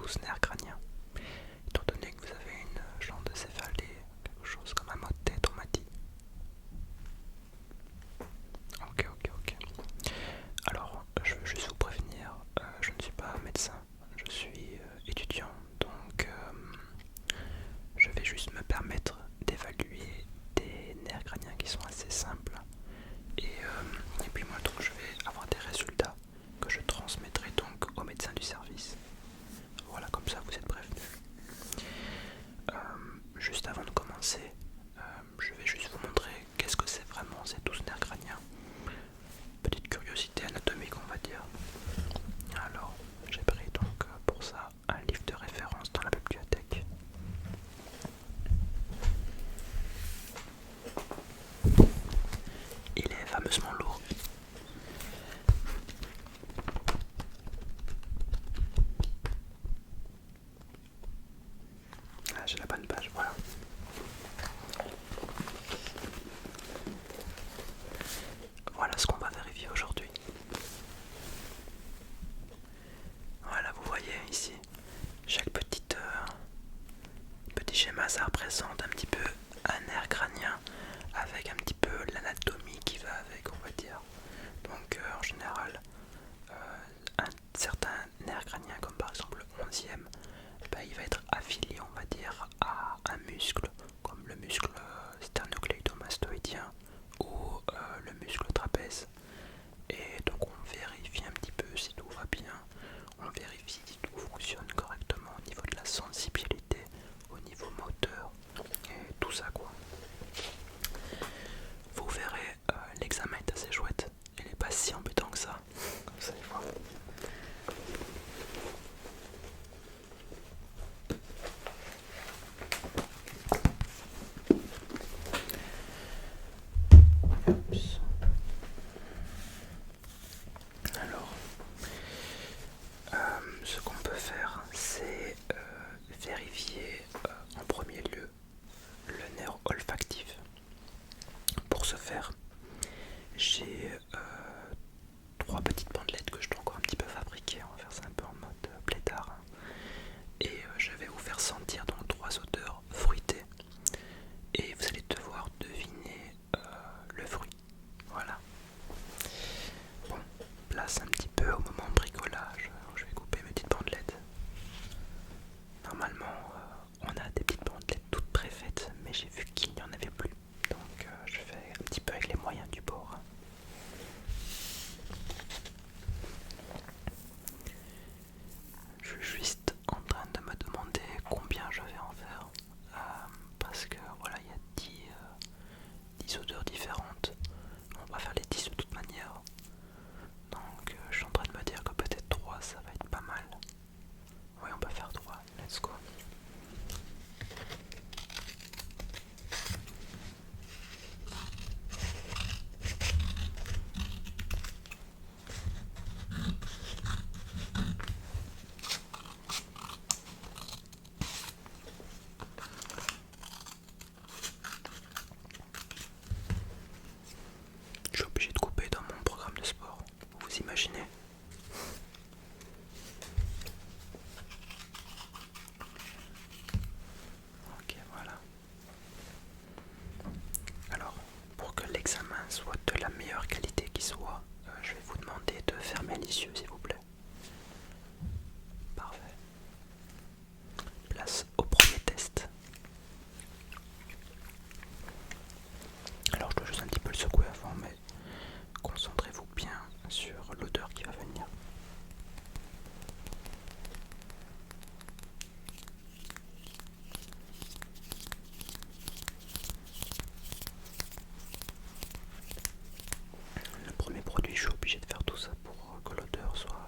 tous nerfs crâniens. Étant donné que vous avez une céphalité, quelque chose comme un mot de tête, on m'a dit. Ok. Alors, je veux juste vous prévenir, je ne suis pas médecin, je suis étudiant, donc je vais juste me permettre d'évaluer des nerfs crâniens qui sont assez simples. Et puis moi, donc, je vais avoir des résultats que je transmettrai donc au médecin du service. Voilà, comme ça vous êtes prévenus. Juste avant de commencer, je vais juste vous montrer qu'est-ce que c'est vraiment ces 12 nerfs crâniens. Petite curiosité anatomique, on va dire. Alors, j'ai pris donc pour ça un livre de référence dans la bibliothèque. Il est fameusement lourd. Ah, j'ai la bonne page, voilà. Voilà ce qu'on va vérifier aujourd'hui. Voilà, vous voyez ici, chaque petit schéma, ça représente un petit peu un nerf crânien avec un petit peu l'anatomie qui va avec, on va dire. Donc en général, un certain nerf crânien, comme par exemple le 11e, il va être affilié, on va dire, à un muscle, comme le muscle sternocleidomastoïdien ou le muscle trapèze. Et donc on vérifie un petit peu si tout va bien, on vérifie si tout fonctionne correctement au niveau de la sensibilité, au niveau moteur et tout ça quoi. Vous verrez, l'examen est assez chouette, il n'est pas si embêtant que ça, comme vous allez voir. Oups. Alors, ce qu'on peut faire, c'est vérifier en premier lieu le nerf olfactif. Pour ce faire, j'ai trois petites bandelettes que je dois encore un petit peu fabriquer. On va faire ça un peu en mode plétard. Et je vais vous faire sentir donc trois odeurs fruitées. Et vous allez devoir deviner le fruit. Voilà. Bon, place un petit peu au moment de bricolage. Je vais couper mes petites bandelettes. Normalement, on a des petites bandelettes toutes préfaites, mais j'ai vu qu'il n'y en avait plus. Donc je fais un petit peu avec les moyens du bord. Je suis juste en train de me demander combien je vais en faire. Parce que voilà, il y a 10 odeurs différentes. On va faire les 10 de toute manière. Donc je suis en train de me dire que peut-être 3 ça va être pas mal. Oui, on peut faire 3, let's go. Je suis obligé de couper dans mon programme de sport. Vous imaginez? Ok, voilà. Alors, pour que l'examen soit de la meilleure qualité qui soit, je vais vous demander de fermer les yeux s'il vous plaît. Parfait. Place au premier test. Alors je dois juste un petit peu le secouer avant, mais concentrez-vous bien sur l'odeur qui va venir. Le premier produit, je suis obligé de faire tout ça pour que l'odeur soit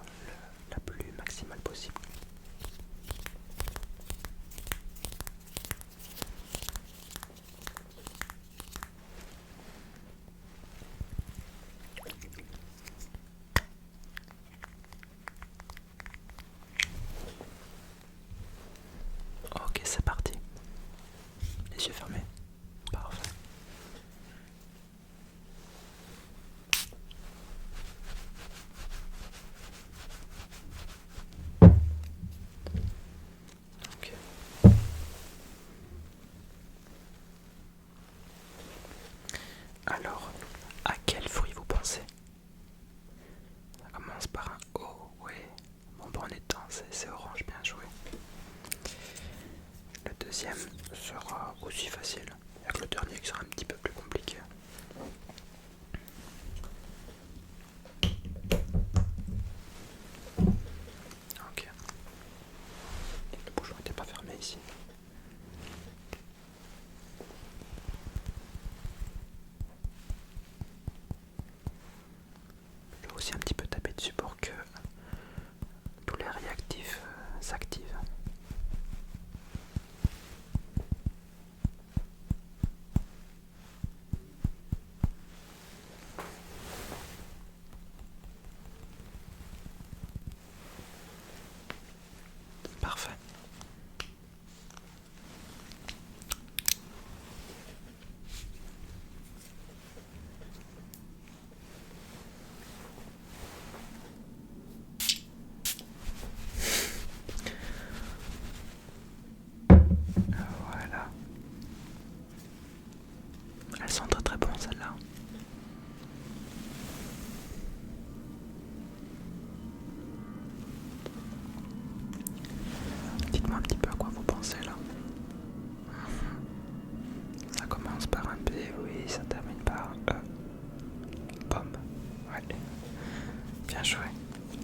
Bien joué.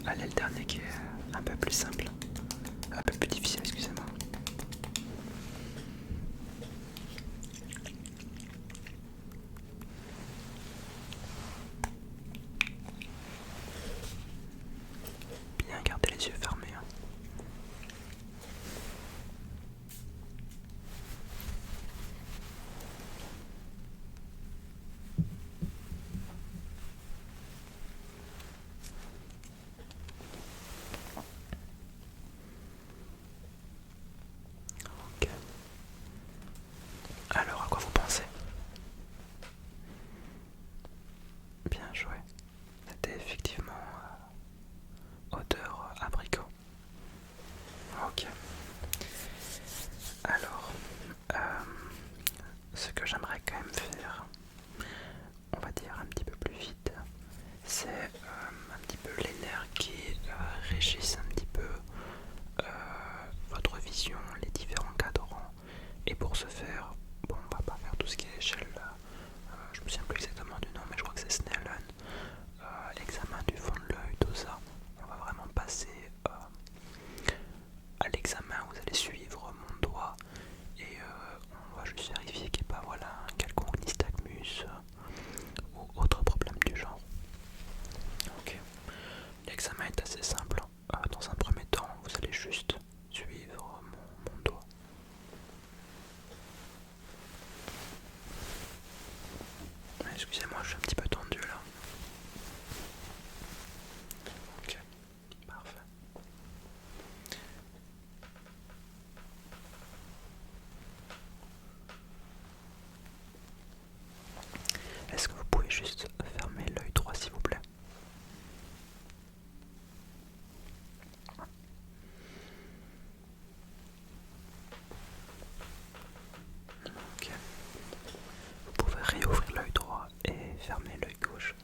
Allez, le dernier qui est un peu plus simple. Un peu plus difficile, excusez-moi. Bien garder les yeux fermés. Hein. Ok. Alors, à quoi vous pensez? Bien joué. C'était effectivement odeur abricot. Ok. Alors, euh, ce que j'aimerais quand même faire, on va dire un petit peu plus vite, c'est un petit peu les nerfs qui régissent un petit peu votre vision, les différents cadrans. Et pour ce faire, bon, on va pas faire tout ce qui est échelle, je me souviens plus exactement du nom, mais je crois que c'est Snellen, l'examen du fond de l'œil, tout ça. On va vraiment passer à l'examen, vous allez suivre mon doigt et on va juste vérifier qu'il n'y ait pas voilà, un quelconque nystagmus ou autre problème du genre. Ok. L'examen est assez simple. Dans un premier temps, vous allez juste suivre mon doigt. Excusez-moi, je suis un petit peu tendu là. Ok, parfait. Est-ce que vous pouvez juste fermer l'œil droit s'il vous plaît? Ok. Vous pouvez réouvrir l'œil droit et fermer l'œil gauche.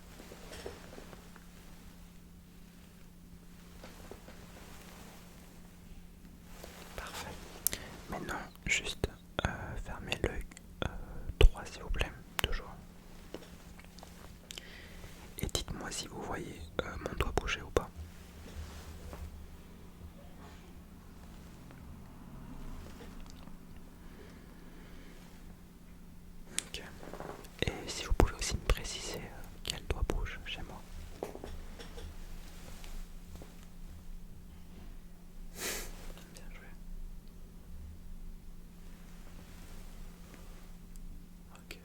Parfait. Maintenant, juste fermez l'œil droit s'il vous plaît, toujours. Et dites-moi si vous voyez mon doigt bouger ou pas. Ok. Et si vous pouvez aussi me préciser quel doigt bouge chez moi. Bien joué. Ok.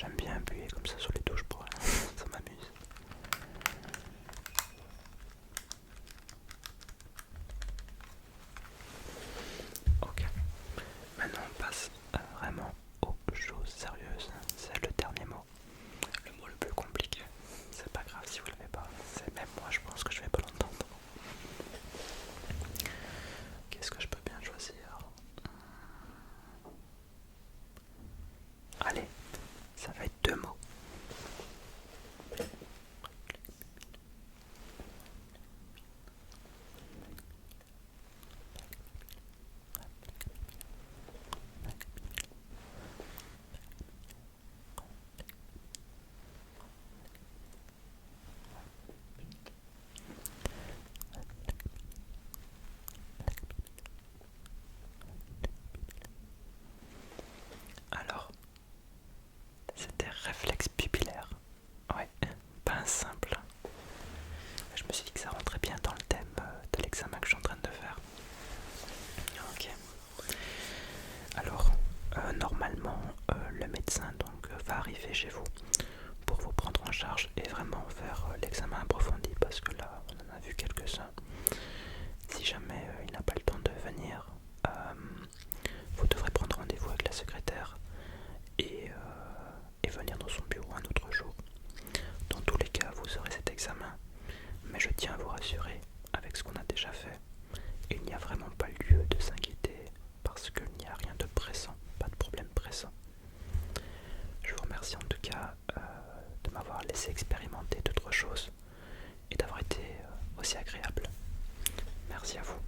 J'aime bien appuyer comme ça sur les touches pour ça m'amuse. Ok, maintenant on passe vraiment aux choses sérieuses. C'est le dernier mot, le mot le plus compliqué. C'est pas grave si vous l'avez pas, c'est même moi je pense que je vais pas l'entendre. Qu'est-ce que je peux bien choisir? Allez, ça va être deux mots. Alors, c'était réflexe pupillaire. Ouais, pas simple. Je me suis dit que ça rentrait bien dans le thème de l'examen que je suis en train de faire. Ok. Alors, normalement, le médecin donc va arriver chez vous pour vous prendre en charge et vraiment faire l'examen approfondi parce que là, on en a vu quelques-uns. Si jamais il n'a pas le temps de venir, vous devrez prendre rendez-vous avec la secrétaire et venir dans son bureau un autre jour. Dans tous les cas, vous aurez cet examen, mais je tiens à vous rassurer, avec ce qu'on a déjà fait, il n'y a vraiment pas lieu de s'inquiéter parce qu'il n'y a rien de pressant, pas de problème pressant. Je vous remercie en tout cas de m'avoir laissé expérimenter d'autres choses et d'avoir été aussi agréable. Merci à vous.